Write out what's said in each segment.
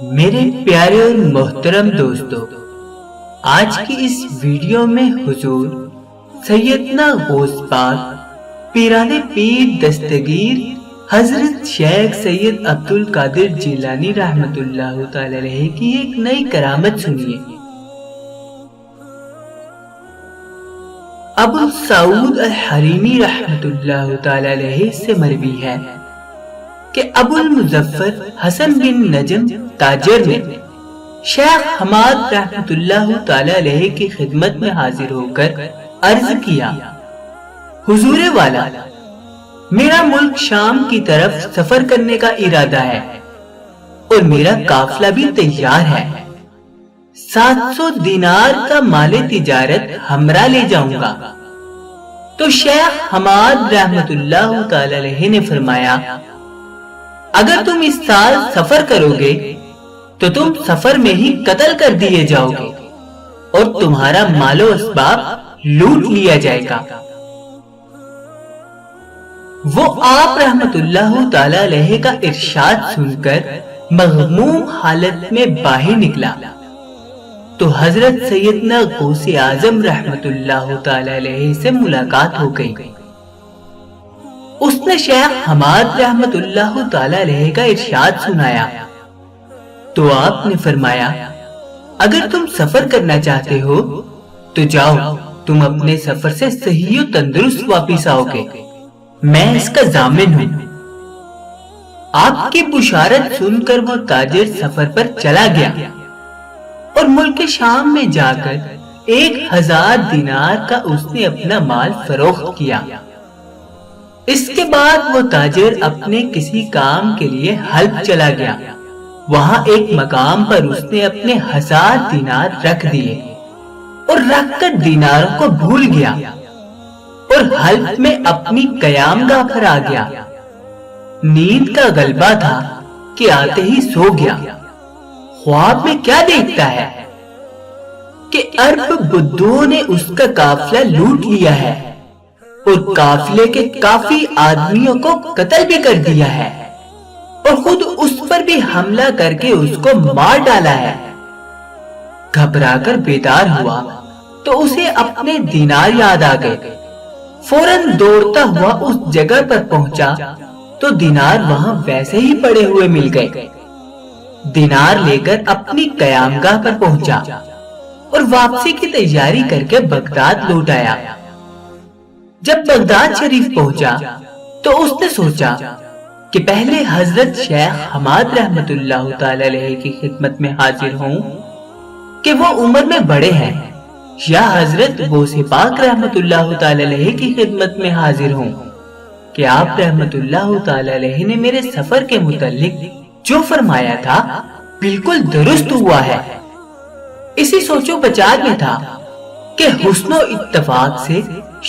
میرے پیارے اور محترم دوستو، آج کی اس ویڈیو میں حضور سیدنا غوث پاک پیران پیر دستگیر حضرت شیخ سید عبد القادر جیلانی رحمت اللہ تعالی علیہ کی ایک نئی کرامت سنیے۔ ابو سعود الحریمی رحمت اللہ تعالی علیہ سے مروی ہے کہ ابو المظفر حسن بن نجم تاجر نے شیخ حماد رحمت اللہ تعالی علیہ کی خدمت میں حاضر ہو کر عرض کیا، حضور والا، میرا ملک شام کی طرف سفر کرنے کا ارادہ ہے اور میرا قافلہ بھی تیار ہے۔ 700 دینار کا مال تجارت ہمراہ لے جاؤں گا۔ تو شیخ حماد رحمت اللہ تعالی علیہ نے فرمایا، اگر تم اس سال سفر کرو گے تو تم سفر میں ہی قتل کر دیے جاؤ گے اور تمہارا مال و اسباب لوٹ لیا جائے گا۔ وہ آپ رحمت اللہ تعالی علیہ کا ارشاد سن کر مغموم حالت میں باہر نکلا تو حضرت سیدنا غوث اعظم رحمت اللہ تعالی علیہ سے ملاقات ہو گئی۔ اس نے شیخ حماد رحمت اللہ تعالی علیہ کا ارشاد سنایا تو آپ نے فرمایا، اگر تم سفر کرنا چاہتے ہو تو جاؤ، تم اپنے سفر سے صحیح و تندرست واپس آؤ گے، میں اس کا ضامن ہوں۔ آپ کی بشارت سن کر وہ تاجر سفر پر چلا گیا اور ملک شام میں جا کر 1000 دینار کا اس نے اپنا مال فروخت کیا۔ اس کے بعد وہ تاجر اپنے کسی کام کے لیے حلب چلا گیا۔ وہاں ایک مقام پر اس نے اپنے 1000 دینار رکھ دیے اور رکھ کر دیناروں کو بھول گیا اور حلب میں اپنی قیام گاہ پر آ گیا۔ نیند کا غلبہ تھا کہ آتے ہی سو گیا۔ خواب میں کیا دیکھتا ہے کہ عرب بدو نے اس کا قافلہ لوٹ لیا ہے اور قافلے کے کافی آدمیوں کو قتل بھی کر دیا ہے اور خود اس پر بھی حملہ کر کے اس کو مار ڈالا ہے۔ گھبرا کر بیدار ہوا تو اسے اپنے دینار یاد آ گئے۔ فوراً دوڑتا ہوا اس جگہ پر پہنچا تو دینار وہاں ویسے ہی پڑے ہوئے مل گئے۔ دینار لے کر اپنی قیام گاہ پر پہنچا اور واپسی کی تیاری کر کے بغداد لوٹ آیا۔ جب بغداد شریف پہنچا تو اس نے سوچا کہ پہلے حضرت شیخ حماد رحمت اللہ تعالی علیہ کی خدمت میں حاضر ہوں کہ وہ عمر میں بڑے ہیں، یا حضرت غوث پاک رحمت اللہ تعالی علیہ کی خدمت میں حاضر ہوں کہ آپ رحمت اللہ تعالی علیہ نے میرے سفر کے متعلق جو فرمایا تھا بالکل درست ہوا ہے۔ اسی سوچو بچار میں تھا کہ حسن و اتفاق سے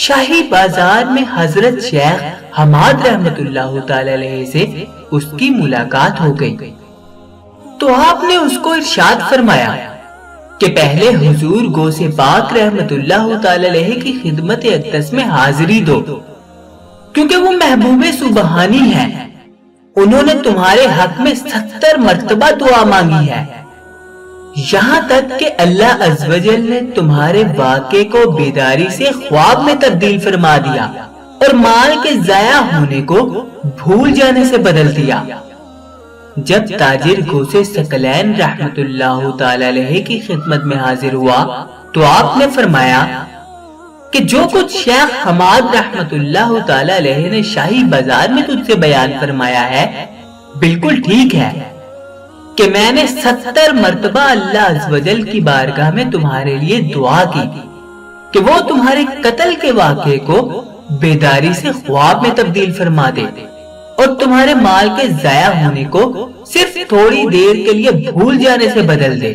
شاہی بازار میں حضرت شیخ حماد رحمت اللہ تعالی علیہ سے اس کی ملاقات ہو گئی تو آپ نے اس کو ارشاد فرمایا کہ پہلے حضور غوث پاک رحمت اللہ تعالی علیہ کی خدمت اقدس میں حاضری دو، کیونکہ وہ محبوب سبحانی ہیں۔ انہوں نے تمہارے حق میں 70 مرتبہ دعا مانگی ہے، یہاں تک کہ اللہ عز و جل نے تمہارے واقعے کو بیداری سے خواب میں تبدیل فرما دیا اور مال کے ضائع ہونے کو بھول جانے سے بدل دیا۔ جب تاجر غوث ثقلین رحمت اللہ تعالی علیہ کی خدمت میں حاضر ہوا تو آپ نے فرمایا کہ جو کچھ شیخ حماد رحمت اللہ تعالی علیہ نے شاہی بازار میں تجھ سے بیان فرمایا ہے بالکل ٹھیک ہے کہ میں نے 70 مرتبہ اللہ عز و جل کی بارگاہ میں تمہارے لیے دعا کی کہ وہ تمہارے قتل کے واقعے کو بیداری سے خواب میں تبدیل فرما دے اور تمہارے مال کے ضائع ہونے کو صرف تھوڑی دیر کے لیے بھول جانے سے بدل دے۔